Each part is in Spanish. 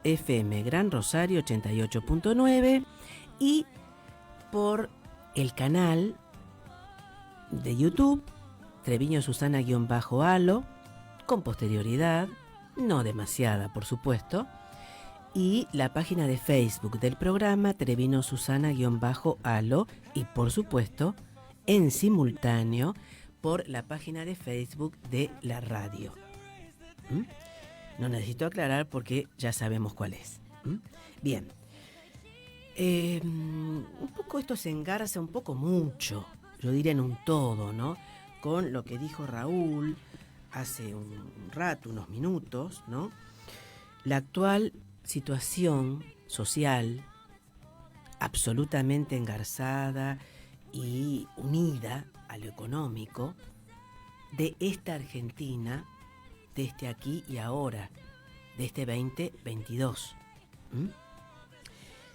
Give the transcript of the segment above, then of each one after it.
FM Gran Rosario 88.9 y por el canal de YouTube Treviño Susana-Alo, con posterioridad, no demasiada por supuesto, y la página de Facebook del programa Treviño Susana-Alo y por supuesto en simultáneo por la página de Facebook de la radio. No necesito aclarar porque ya sabemos cuál es. Bien. Un poco esto se engarza un poco mucho, yo diría en un todo, ¿no? Con lo que dijo Raúl hace un rato, unos minutos, ¿no? La actual situación social, absolutamente engarzada y unida a lo económico, de esta Argentina, de este aquí y ahora, de este 2022.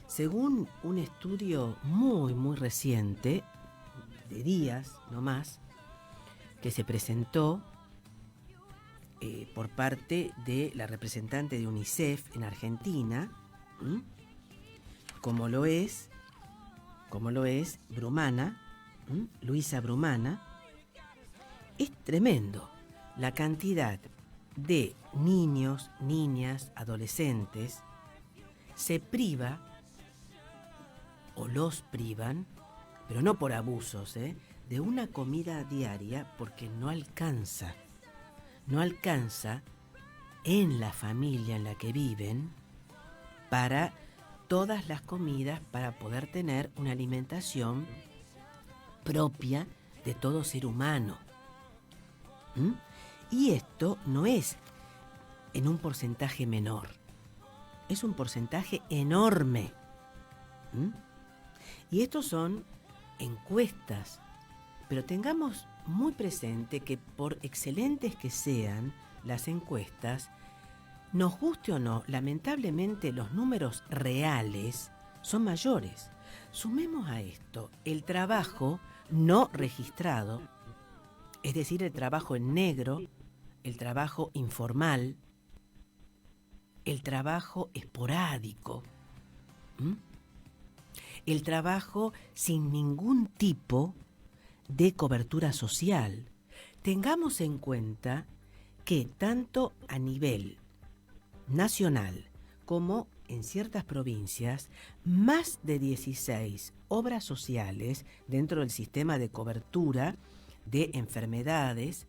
Según un estudio muy reciente, de días no más, que se presentó por parte de la representante de UNICEF en Argentina, como lo es Brumana, Luisa Brumana, es tremendo la cantidad de niños, niñas, adolescentes se priva o los privan, pero no por abusos, de una comida diaria porque no alcanza en la familia en la que viven para todas las comidas para poder tener una alimentación propia de todo ser humano. Y esto no es en un porcentaje menor, es un porcentaje enorme. Y estos son encuestas, pero tengamos muy presente que por excelentes que sean las encuestas, nos guste o no, lamentablemente los números reales son mayores. Sumemos a esto el trabajo no registrado, es decir, el trabajo en negro, el trabajo informal, el trabajo esporádico, el trabajo sin ningún tipo de cobertura social. Tengamos en cuenta que tanto a nivel nacional como en ciertas provincias, más de 16 obras sociales dentro del sistema de cobertura de enfermedades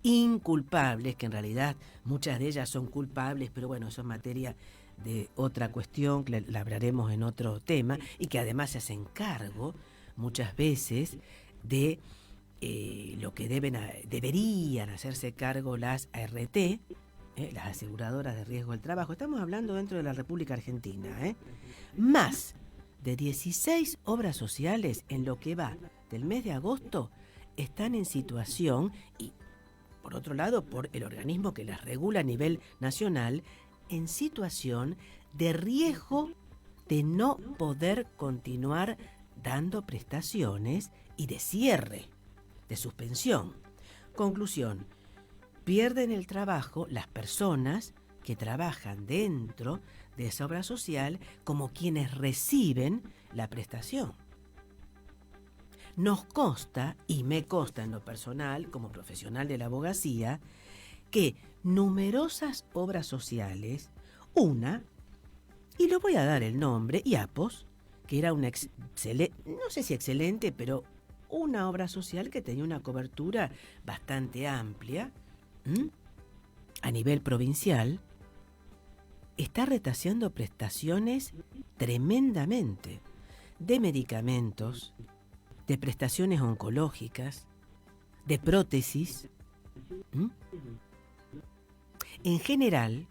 inculpables, que en realidad muchas de ellas son culpables, pero bueno, eso es materia de otra cuestión que la hablaremos en otro tema, y que además se hacen cargo muchas veces de lo que deberían hacerse cargo las ART, las aseguradoras de riesgo del trabajo. Estamos hablando dentro de la República Argentina, más de 16 obras sociales en lo que va del mes de agosto están en situación, y por otro lado, por el organismo que las regula a nivel nacional, en situación de riesgo de no poder continuar dando prestaciones y de cierre, de suspensión. Conclusión: pierden el trabajo las personas que trabajan dentro de esa obra social como quienes reciben la prestación. Nos consta, y me consta en lo personal, como profesional de la abogacía, que numerosas obras sociales, y lo voy a dar el nombre, IAPOS, que era una no sé si excelente, pero una obra social que tenía una cobertura bastante amplia, a nivel provincial, está retaseando prestaciones tremendamente, de medicamentos, de prestaciones oncológicas, de prótesis. En general,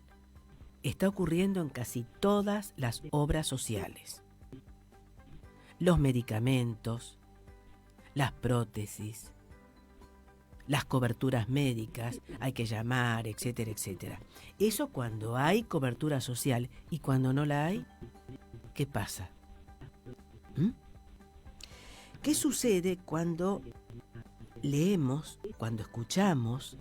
está ocurriendo en casi todas las obras sociales. Los medicamentos, las prótesis, las coberturas médicas, hay que llamar, etcétera, etcétera. Eso cuando hay cobertura social, y cuando no la hay, ¿qué pasa? ¿Qué sucede cuando leemos, cuando escuchamos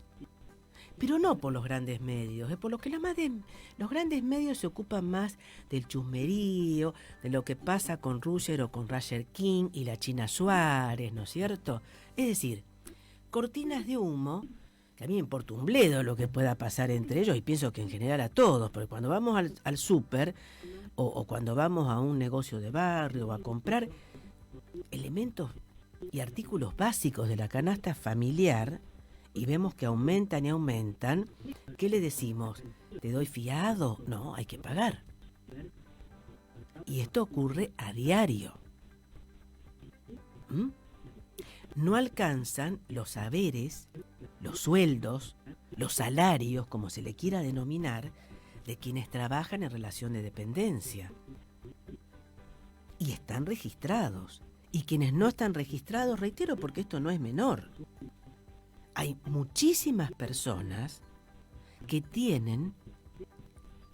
pero no por los grandes medios, es por lo que los grandes medios se ocupan más del chusmerío, de lo que pasa con Roger o con Roger King y la China Suárez, ¿no es cierto? Es decir, cortinas de humo, que a mí me importa un bledo lo que pueda pasar entre ellos, y pienso que en general a todos, porque cuando vamos al súper o cuando vamos a un negocio de barrio o a comprar elementos y artículos básicos de la canasta familiar, y vemos que aumentan y aumentan, ¿qué le decimos? ¿Te doy fiado? No, hay que pagar. Y esto ocurre a diario. ¿Mm? No alcanzan los saberes, los sueldos, los salarios, como se le quiera denominar, de quienes trabajan en relación de dependencia. Y están registrados. Y quienes no están registrados, reitero, porque esto no es menor. Hay muchísimas personas que tienen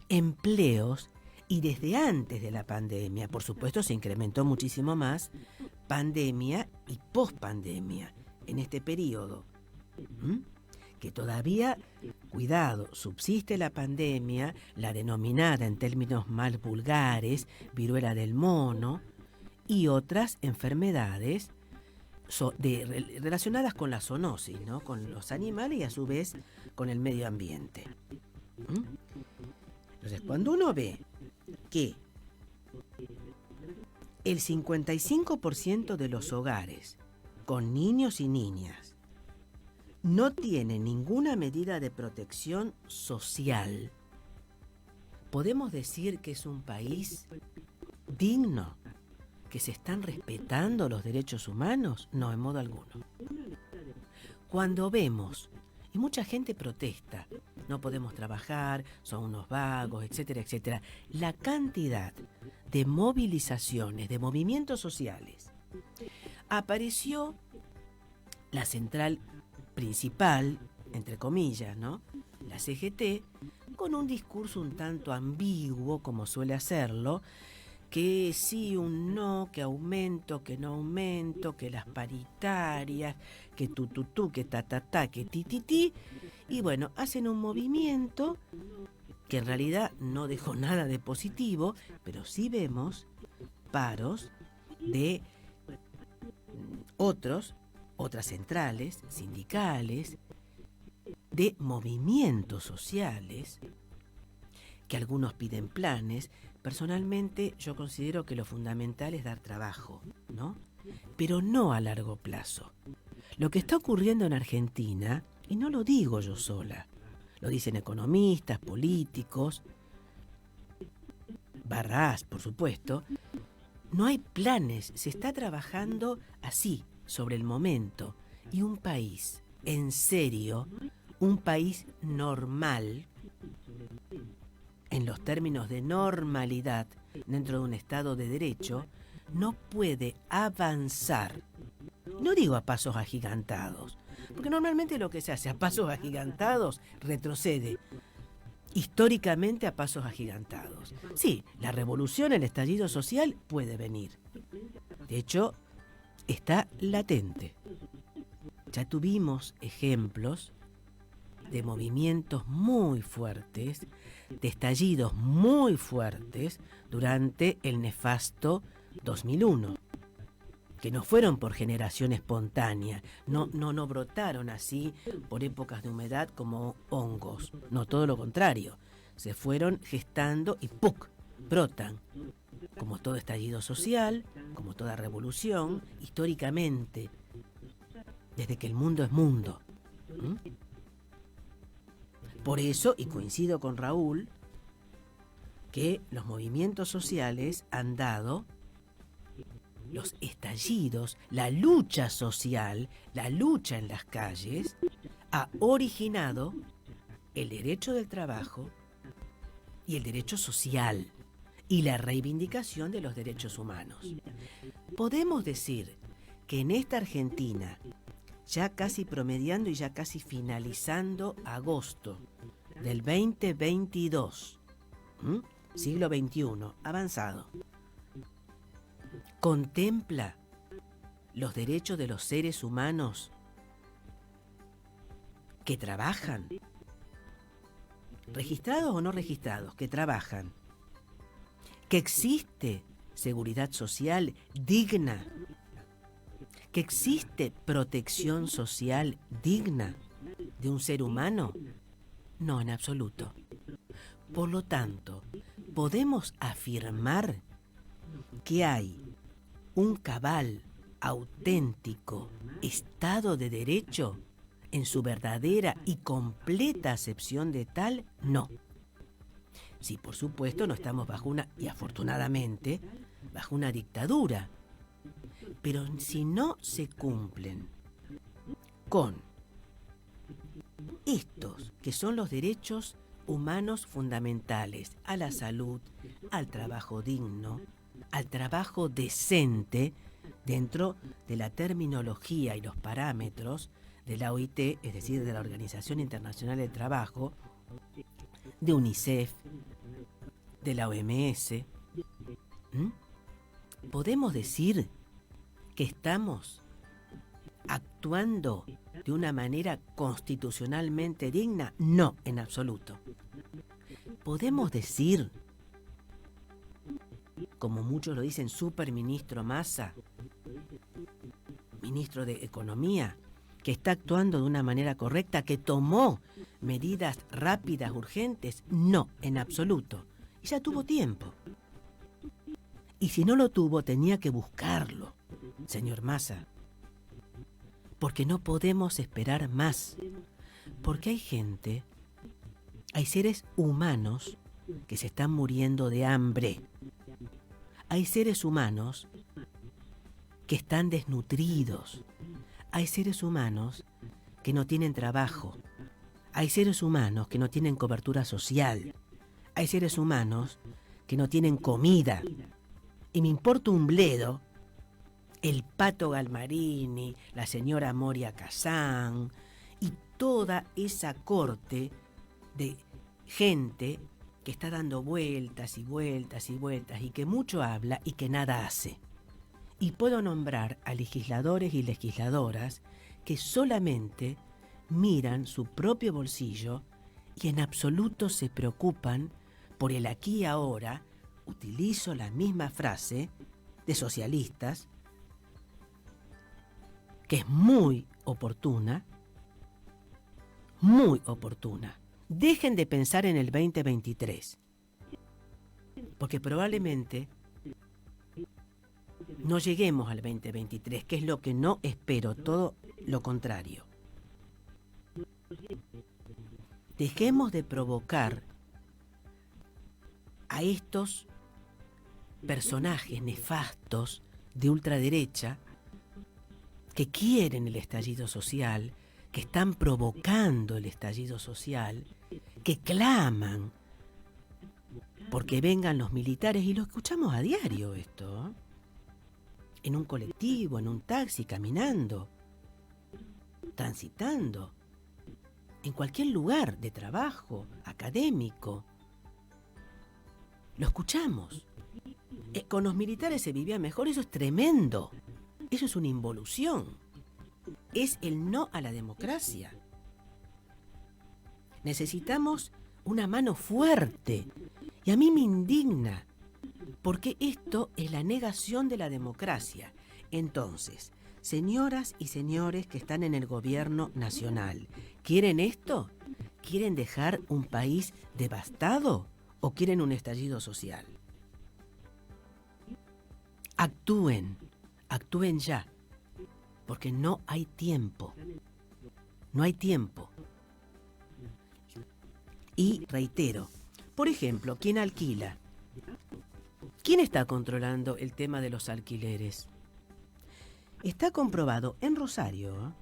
empleos y desde antes de la pandemia, por supuesto se incrementó muchísimo más, pandemia y pospandemia, en este periodo, que todavía, cuidado, subsiste la pandemia, la denominada en términos más vulgares, viruela del mono, y otras enfermedades relacionadas con la zoonosis, ¿no? Con los animales y a su vez con el medio ambiente. Entonces, cuando uno ve que el 55% de los hogares con niños y niñas no tienen ninguna medida de protección social, ¿podemos decir que es un país digno? ¿Que se están respetando los derechos humanos? No, en modo alguno. Cuando vemos, y mucha gente protesta, no podemos trabajar, son unos vagos, etcétera, etcétera, la cantidad de movilizaciones, de movimientos sociales. Apareció la central principal, entre comillas, ¿no? La CGT, con un discurso un tanto ambiguo, como suele hacerlo, que sí, un no, que aumento, que no aumento, que las paritarias, que tú, que ta, que ti, y bueno, hacen un movimiento que en realidad no dejó nada de positivo, pero sí vemos paros de otras centrales, sindicales, de movimientos sociales, que algunos piden planes. Personalmente yo considero que lo fundamental es dar trabajo, ¿no? Pero no a largo plazo. Lo que está ocurriendo en Argentina, y no lo digo yo sola, lo dicen economistas, políticos, Barrás, por supuesto, no hay planes, se está trabajando así, sobre el momento. Y un país, en serio, un país normal, en los términos de normalidad dentro de un Estado de Derecho, no puede avanzar, no digo a pasos agigantados, porque normalmente lo que se hace a pasos agigantados retrocede, históricamente a pasos agigantados. Sí, la revolución, el estallido social puede venir. De hecho, está latente. Ya tuvimos ejemplos de movimientos muy fuertes, de estallidos muy fuertes durante el nefasto 2001, que no fueron por generación espontánea, no brotaron así por épocas de humedad como hongos, no, todo lo contrario, se fueron gestando y ¡puc!, brotan, como todo estallido social, como toda revolución, históricamente, desde que el mundo es mundo. Por eso, y coincido con Raúl, que los movimientos sociales han dado, los estallidos, la lucha social, la lucha en las calles, ha originado el derecho del trabajo y el derecho social y la reivindicación de los derechos humanos. Podemos decir que en esta Argentina, ya casi promediando y ya casi finalizando agosto del 2022, siglo XXI, avanzado, contempla los derechos de los seres humanos que trabajan, registrados o no registrados, que trabajan, que existe seguridad social digna, que existe protección social digna de un ser humano? No, en absoluto. Por lo tanto, podemos afirmar que hay un cabal, auténtico Estado de Derecho en su verdadera y completa acepción de tal. No. Sí, por supuesto, no estamos bajo una, y afortunadamente, bajo una dictadura. Pero si no se cumplen con estos, que son los derechos humanos fundamentales, a la salud, al trabajo digno, al trabajo decente, dentro de la terminología y los parámetros de la OIT, es decir, de la Organización Internacional del Trabajo, de UNICEF, de la OMS, ¿podemos decir que estamos actuando de una manera constitucionalmente digna? No, en absoluto. ¿Podemos decir, como muchos lo dicen, superministro Massa, ministro de Economía, que está actuando de una manera correcta, que tomó medidas rápidas, urgentes? No, en absoluto. Y ya tuvo tiempo. Y si no lo tuvo, tenía que buscarlo, señor Massa. Porque no podemos esperar más. Porque hay gente, hay seres humanos que se están muriendo de hambre. Hay seres humanos que están desnutridos. Hay seres humanos que no tienen trabajo. Hay seres humanos que no tienen cobertura social. Hay seres humanos que no tienen comida. Y me importa un bledo el Pato Galmarini, la señora Moria Kazán y toda esa corte de gente que está dando vueltas y vueltas y vueltas y que mucho habla y que nada hace. Y puedo nombrar a legisladores y legisladoras que solamente miran su propio bolsillo y en absoluto se preocupan por el aquí y ahora. Utilizo la misma frase de socialistas, que es muy oportuna, muy oportuna. Dejen de pensar en el 2023, porque probablemente no lleguemos al 2023, que es lo que no espero, todo lo contrario. Dejemos de provocar a estos personajes nefastos de ultraderecha que quieren el estallido social, que están provocando el estallido social, que claman porque vengan los militares, y lo escuchamos a diario esto, en un colectivo, en un taxi, caminando, transitando, en cualquier lugar de trabajo, académico. Lo escuchamos. Con los militares se vivía mejor, eso es tremendo. Eso es una involución. Es el no a la democracia. Necesitamos una mano fuerte. Y a mí me indigna, porque esto es la negación de la democracia. Entonces, señoras y señores que están en el gobierno nacional, ¿quieren esto? ¿Quieren dejar un país devastado o quieren un estallido social? Actúen ya, porque no hay tiempo. No hay tiempo. Y reitero, por ejemplo, ¿quién alquila? ¿Quién está controlando el tema de los alquileres? Está comprobado en Rosario,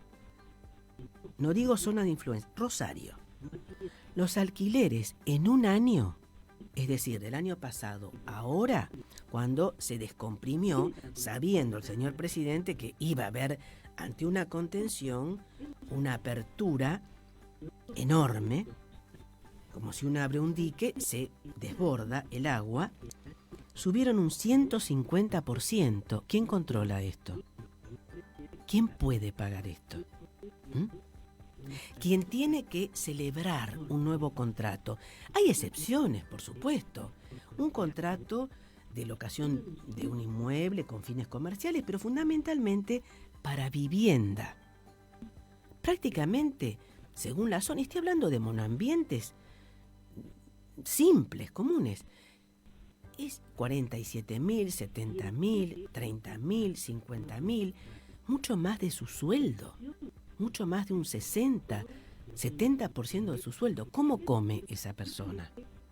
no digo zona de influencia, Rosario. Los alquileres en un año, es decir, del año pasado, ahora, cuando se descomprimió, sabiendo el señor presidente que iba a haber, ante una contención, una apertura enorme, como si uno abre un dique, se desborda el agua, subieron un 150%. ¿Quién controla esto? ¿Quién puede pagar esto? quien tiene que celebrar un nuevo contrato. Hay excepciones, por supuesto. Un contrato de locación de un inmueble con fines comerciales, pero fundamentalmente para vivienda. Prácticamente, según la zona, estoy hablando de monoambientes simples, comunes, es 47.000, 70.000, 30.000, 50.000, mucho más de su sueldo, mucho más de un 70% de su sueldo. ¿Cómo come esa persona?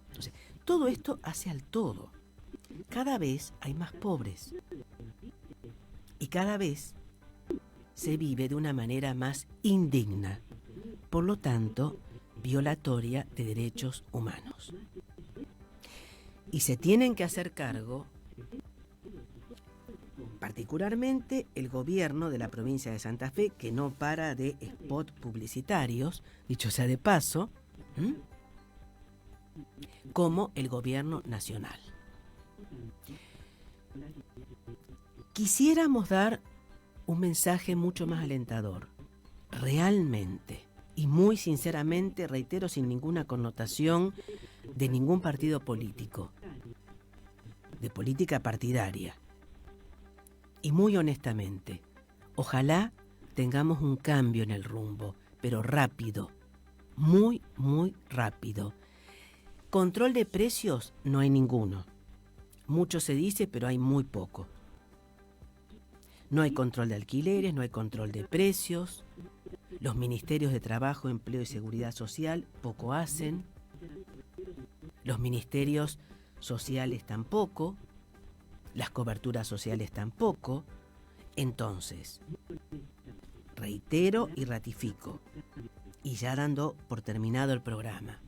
Entonces, todo esto hace al todo. Cada vez hay más pobres y cada vez se vive de una manera más indigna, por lo tanto, violatoria de derechos humanos. Y se tienen que hacer cargo, particularmente el gobierno de la provincia de Santa Fe, que no para de spot publicitarios, dicho sea de paso, como el gobierno nacional. Quisiéramos dar un mensaje mucho más alentador, realmente, y muy sinceramente, reitero, sin ninguna connotación de ningún partido político, de política partidaria. Y muy honestamente, ojalá tengamos un cambio en el rumbo, pero rápido, muy, muy rápido. Control de precios no hay ninguno. Mucho se dice, pero hay muy poco. No hay control de alquileres, no hay control de precios. Los ministerios de Trabajo, Empleo y Seguridad Social poco hacen. Los ministerios sociales tampoco. Las coberturas sociales tampoco. Entonces, reitero y ratifico, y ya dando por terminado el programa,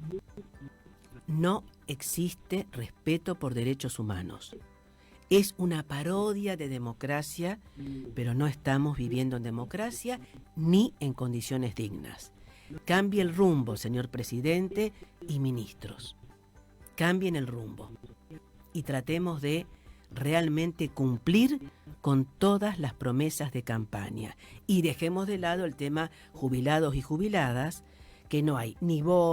no existe respeto por derechos humanos. Es una parodia de democracia, pero no estamos viviendo en democracia ni en condiciones dignas. Cambie el rumbo, señor presidente y ministros. Cambien el rumbo y tratemos de realmente cumplir con todas las promesas de campaña y dejemos de lado el tema jubilados y jubiladas, que no hay ni voz